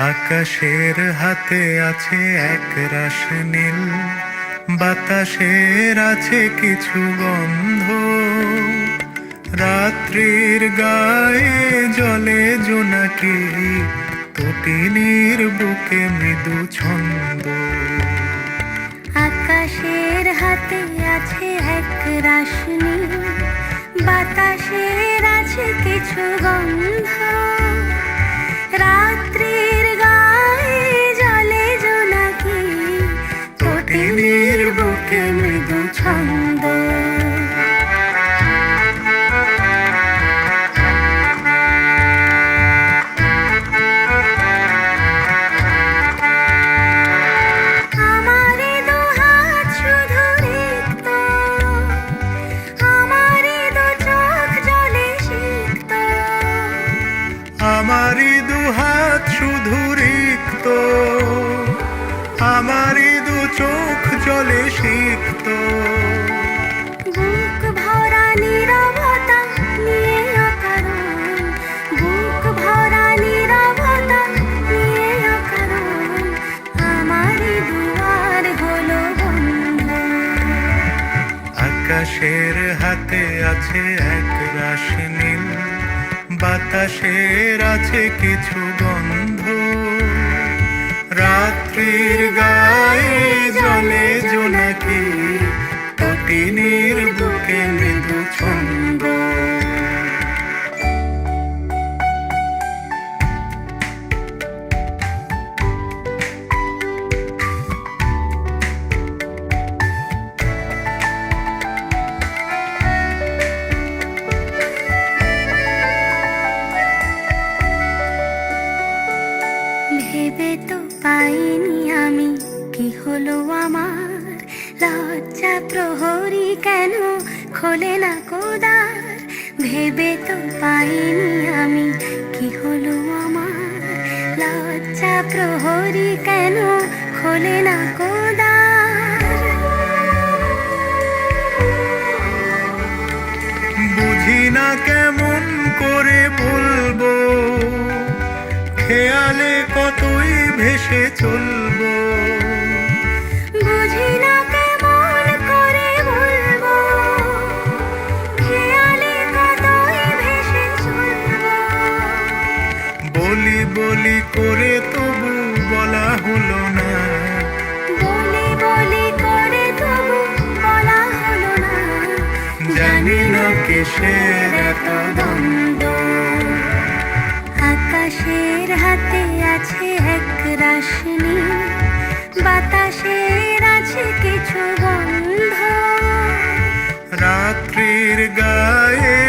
আকাশের হাতে আছে এক রাশ নীল, বাতাসের আছে কিছু গন্ধ, রাত্রির গায়ে জলে জোনাকি, তটিনীর বুকে মৃদু ছন্দ। আকাশের হাতে আছে এক রাশ নীল, বাতাসের আছে কিছু গন্ধ, রাত্রির গায়ে জলে জোনাকি, তটিনীর বুকে মৃদু ছন্দ। আমারি দু হাত শুধু রিক্ত, আমারি দু চোখ জলে সিক্ত, বুক ভরা নীরবতা নিয়ে অকারণ, বুক ভরা নীরবতা নিয়ে অকারণ, আমারি দুয়ার হলো বন্ধ। আকাশের হাতে আছে এক রাশ নীল, বাতাসের আছে কিছু গন্ধ, রাত্রির গায়ে জলে জোনাকি, তটিনীর বুকে মৃদু ছন্দ। ভেবে তো পাইনি আমি কি হলো আমার, লজ্জা প্রহরী কেন খোলে না কোদার। ভেবে তো পাইনি আমি কি হলো আমার, লজ্জা প্রহরী কেন খোলে না কোদার। বুঝি না কেমন করে বলবো, খেয়ালে কতই ভেসে চলবো, বুঝি না কেমন করে বলবো, খেয়ালে কতই ভেসে চলবো। বলি বলি করে তবু বলা হলো না, বলি বলি করে তবু বলা হলো না, জানি না কিসের এত দ্বন্দ্ব। আকাশের হাতে আছে এক রাশ নীল, বাতাসের আছে কিছু গন্ধ, রাত্রির গায়ে